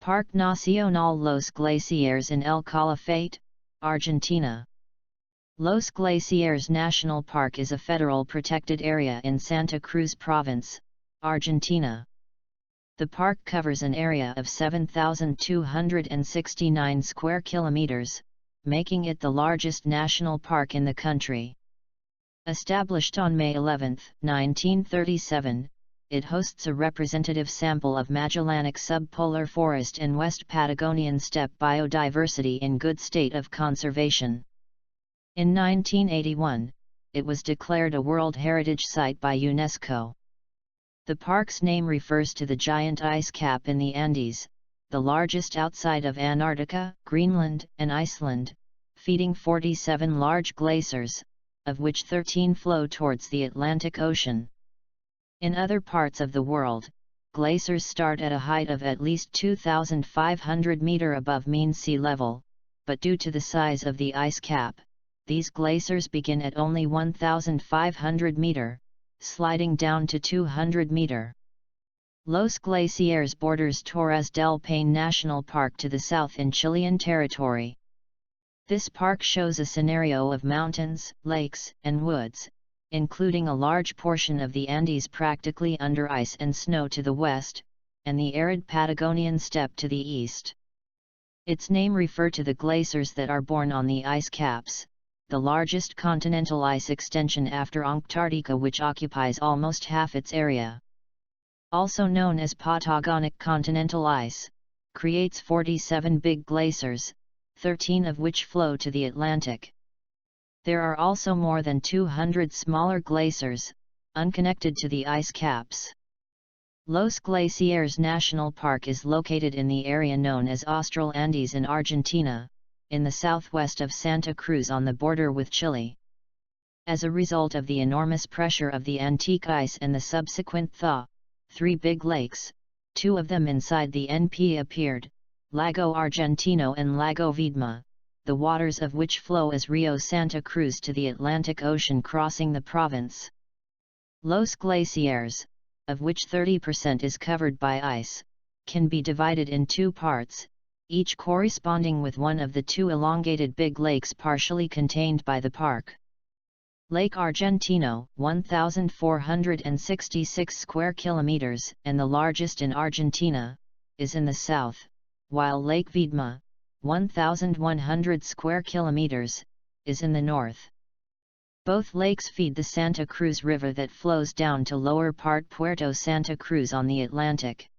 Parque Nacional Los Glaciares in El Calafate, Argentina. Los Glaciares National Park is a federal protected area in Santa Cruz Province, Argentina. The park covers an area of 7,269 square kilometers, making it the largest national park in the country. Established on May 11, 1937, it hosts a representative sample of Magellanic subpolar forest and West Patagonian steppe biodiversity in good state of conservation. In 1981, it was declared a World Heritage Site by UNESCO. The park's name refers to the giant ice cap in the Andes, the largest outside of Antarctica, Greenland and Iceland, feeding 47 large glaciers, of which 13 flow towards the Atlantic Ocean. In other parts of the world, glaciers start at a height of at least 2,500 meters above mean sea level, but due to the size of the ice cap, these glaciers begin at only 1,500 meters, sliding down to 200 meters. Los Glaciares borders Torres del Paine National Park to the south in Chilean territory. This park shows a scenario of mountains, lakes, and woods, including a large portion of the Andes practically under ice and snow to the west, and the arid Patagonian steppe to the east. Its name refers to the glaciers that are born on the ice caps, the largest continental ice extension after Antarctica, which occupies almost half its area. Also known as Patagonic continental ice, creates 47 big glaciers, 13 of which flow to the Atlantic. There are also more than 200 smaller glaciers, unconnected to the ice caps. Los Glaciares National Park is located in the area known as Austral Andes in Argentina, in the southwest of Santa Cruz on the border with Chile. As a result of the enormous pressure of the Antarctic ice and the subsequent thaw, 3 big lakes, 2 of them inside the NP appeared, Lago Argentino and Lago Viedma, the waters of which flow as Rio Santa Cruz to the Atlantic Ocean crossing the province. Los Glaciares, of which 30% is covered by ice, can be divided in 2 parts, each corresponding with one of the 2 elongated big lakes partially contained by the park. Lake Argentino, 1,466 square kilometers and the largest in Argentina, is in the south, while Lake Viedma, 1,100 square kilometers, is in the north. Both lakes feed the Santa Cruz River that flows down to lower part Puerto Santa Cruz on the Atlantic.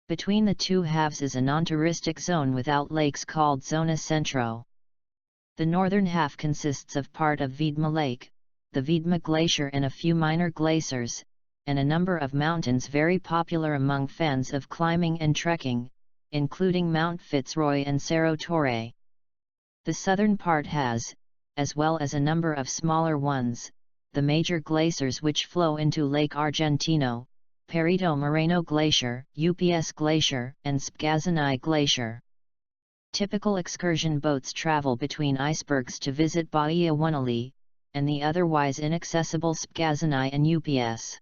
Between the 2 halves is a non-touristic zone without lakes called Zona Centro. The northern half consists of part of Viedma Lake, the Viedma Glacier and a few minor glaciers, and a number of mountains very popular among fans of climbing and trekking, including Mount Fitzroy and Cerro Torres. The southern part has, as well as a number of smaller ones, the major glaciers which flow into Lake Argentino, Perito Moreno Glacier, UPS Glacier, and Spgazini Glacier. Typical excursion boats travel between icebergs to visit Bahia Wanali, and the otherwise inaccessible Spgazini and UPS.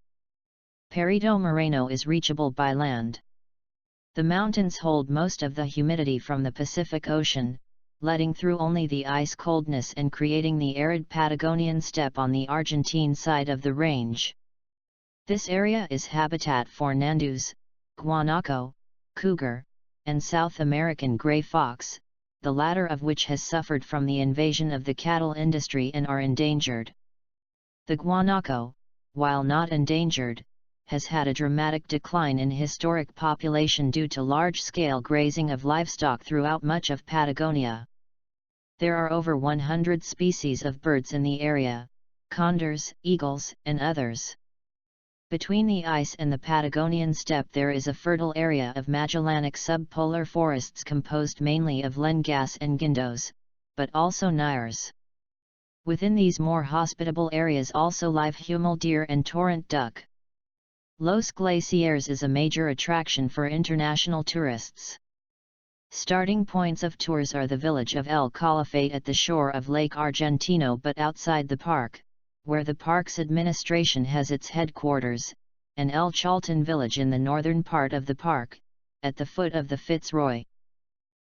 Perito Moreno is reachable by land. The mountains hold most of the humidity from the Pacific Ocean, letting through only the ice coldness and creating the arid Patagonian steppe on the Argentine side of the range. This area is habitat for nandus, guanaco, cougar, and South American gray fox, the latter of which has suffered from the invasion of the cattle industry and are endangered. The guanaco, while not endangered, has had a dramatic decline in historic population due to large-scale grazing of livestock throughout much of Patagonia. There are over 100 species of birds in the area, condors, eagles, and others. Between the ice and the Patagonian steppe there is a fertile area of Magellanic subpolar forests composed mainly of lengas and guindos, but also nyrs. Within these more hospitable areas also live huemul deer and torrent duck. Los Glaciares is a major attraction for international tourists. Starting points of tours are the village of El Calafate at the shore of Lake Argentino but outside the park, where the park's administration has its headquarters, and El Chaltén village in the northern part of the park, at the foot of the Fitzroy.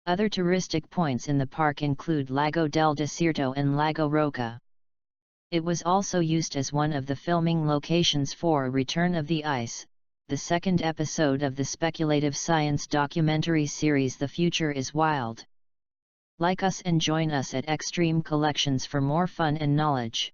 Other touristic points in the park include Lago del Desierto and Lago Roca. It was also used as one of the filming locations for Return of the Ice, the second episode of the speculative science documentary series The Future is Wild. Like us and join us at Extreme Collections for more fun and knowledge.